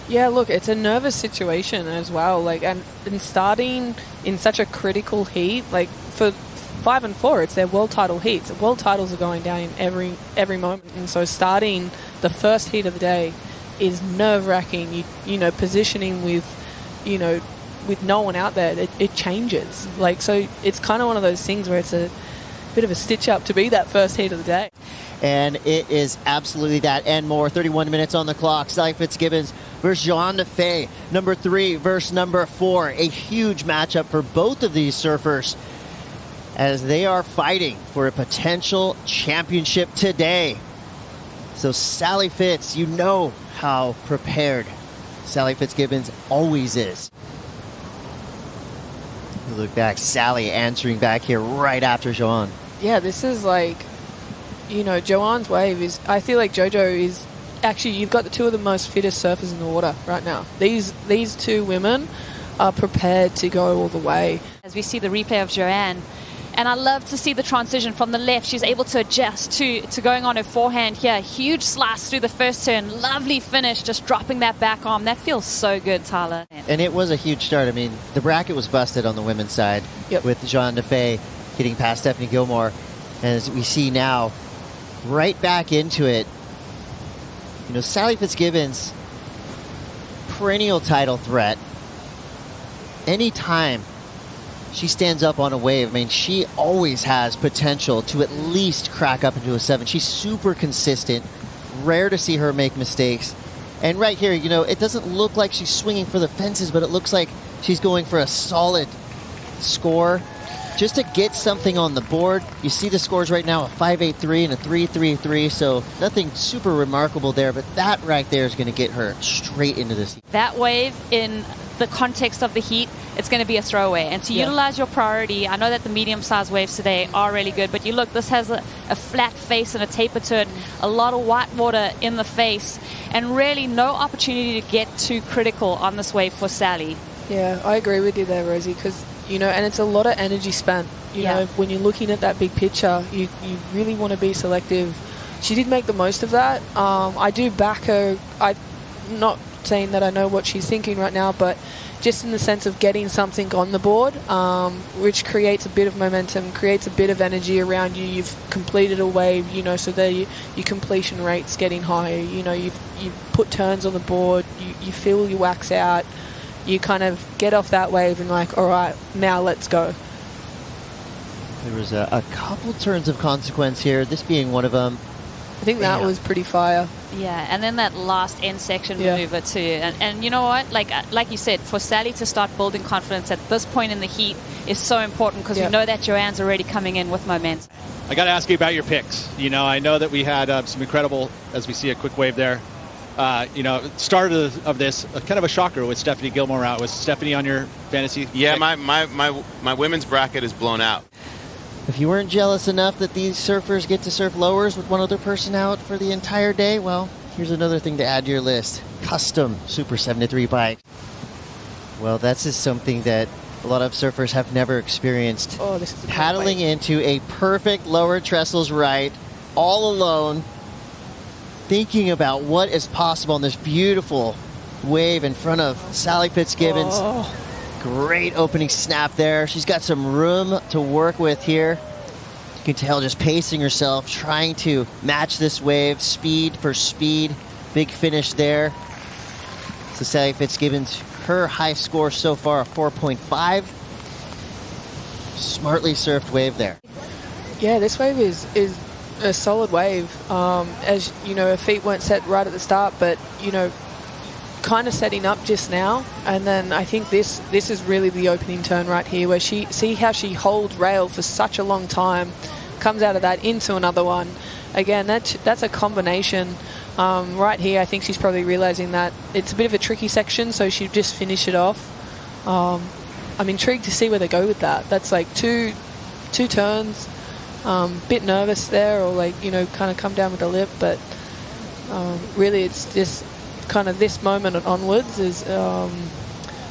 Yeah, look, it's a nervous situation as well. Like, and starting in such a critical heat, like for 5 and 4, it's their world title heats. World titles are going down in every moment, and so starting the first heat of the day is nerve-wracking. You know, positioning with, you know, with no one out there, it changes. Like, so it's kind of one of those things where it's a bit of a stitch up to be that first heat of the day. And it is absolutely that and more. 31 minutes on the clock. Sally Fitzgibbons versus Johanne Defay. Number 3 versus number 4. A huge matchup for both of these surfers as they are fighting for a potential championship today. So Sally Fitz, you know how prepared Sally Fitzgibbons always is. Look back, Sally answering back here right after Johanne. Yeah, this is like, you know, Johanne's wave is, I feel like JoJo is, actually, you've got the two of the most fittest surfers in the water right now. These two women are prepared to go all the way. As we see the replay of Johanne, and I love to see the transition from the left. She's able to adjust to going on her forehand here. Huge slice through the first turn. Lovely finish, just dropping that back arm. That feels so good, Tyler. And it was a huge start. I mean, the bracket was busted on the women's side with Johanne Defay getting past Stephanie Gilmore. And as we see now, right back into it, you know, Sally Fitzgibbons, perennial title threat. Anytime she stands up on a wave, I mean, she always has potential to at least crack up into a 7. She's super consistent. Rare to see her make mistakes. And right here, you know, it doesn't look like she's swinging for the fences, but it looks like she's going for a solid score just to get something on the board. You see the scores right now, a 5.83 and a 3.33, so nothing super remarkable there, but that right there is going to get her straight into this heat. That wave, in the context of the heat, it's going to be a throwaway. And to utilize your priority, I know that the medium-sized waves today are really good, but you look, this has a flat face and a taper to it, a lot of white water in the face, and really no opportunity to get too critical on this wave for Sally. Yeah, I agree with you there, Rosie, because, you know, and it's a lot of energy spent. You know, when you're looking at that big picture, you really want to be selective. She did make the most of that. I do back her. I'm not saying that I know what she's thinking right now, but just in the sense of getting something on the board, which creates a bit of momentum, creates a bit of energy around you. You've completed a wave, you know, so that your completion rate's getting higher. You know, you've put turns on the board, you feel your wax out, you kind of get off that wave and like, all right, now let's go. There was a couple turns of consequence here, this being one of them. I think that was pretty fire. Yeah, and then that last end section maneuver too. And you know what? Like you said, for Sally to start building confidence at this point in the heat is so important because we know that Johanne's already coming in with momentum. I got to ask you about your picks. You know, I know that we had some incredible, as we see a quick wave there. You know, start of this, kind of a shocker with Stephanie Gilmore out. Was Stephanie on your fantasy? Yeah, my women's bracket is blown out. If you weren't jealous enough that these surfers get to surf lowers with one other person out for the entire day, well, here's another thing to add to your list. Custom Super 73 bike. Well, that's just something that a lot of surfers have never experienced. Oh, this is paddling into a perfect Lower Trestles right, all alone, thinking about what is possible on this beautiful wave in front of Sally Fitzgibbons. Oh. Great opening snap there. She's got some room to work with here. You can tell just pacing herself, trying to match this wave, speed for speed. Big finish there. So Sally Fitzgibbons, her high score so far, a 4.5. Smartly surfed wave there. Yeah, this wave is a solid wave. As you know, her feet weren't set right at the start, but you know, kind of setting up just now. And then I think this is really the opening turn right here, where see how she holds rail for such a long time, comes out of that into another one. Again, that's a combination. Right here, I think she's probably realizing that it's a bit of a tricky section, so she just finish it off. I'm intrigued to see where they go with that. That's like two turns. Bit nervous there, or like, you know, kind of come down with the lip, but really it's just kind of this moment onwards is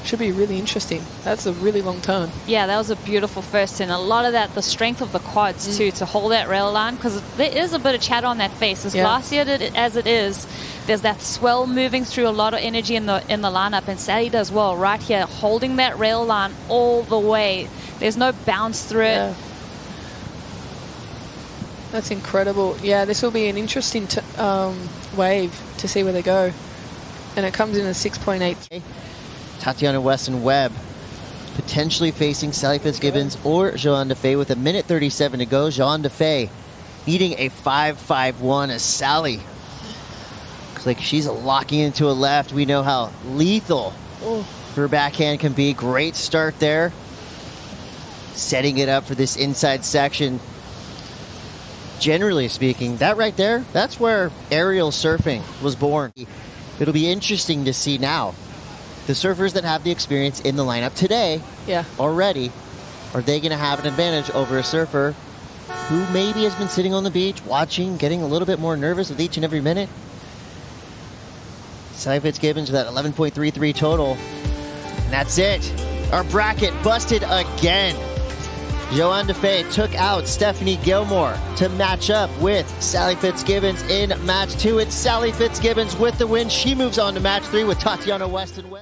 should be really interesting. That's a really long turn. Yeah, that was a beautiful first turn. A lot of that, the strength of the quads too, to hold that rail line, because there is a bit of chatter on that face. As glassy as it is, There's that swell moving through, a lot of energy in the lineup, and Sally does well right here, holding that rail line all the way. There's no bounce through it. That's incredible. Yeah, this will be an interesting wave to see where they go. And it comes in at 6.8. Tatiana Weston-Webb potentially facing Sally Fitzgibbons or Johanne Defay with 1:37 to go. Johanne Defay needing a 5.51 as Sally looks like she's locking into a left. We know how lethal her backhand can be. Great start there. Setting it up for this inside section. Generally speaking, that right there, that's where aerial surfing was born. It'll be interesting to see now. The surfers that have the experience in the lineup today already, are they going to have an advantage over a surfer who maybe has been sitting on the beach, watching, getting a little bit more nervous with each and every minute? Sally Fitzgibbons with that 11.33 total. And that's it. Our bracket busted again. Johanne Defay took out Stephanie Gilmore to match up with Sally Fitzgibbons in match 2. It's Sally Fitzgibbons with the win. She moves on to match 3 with Tatiana Weston-Webb.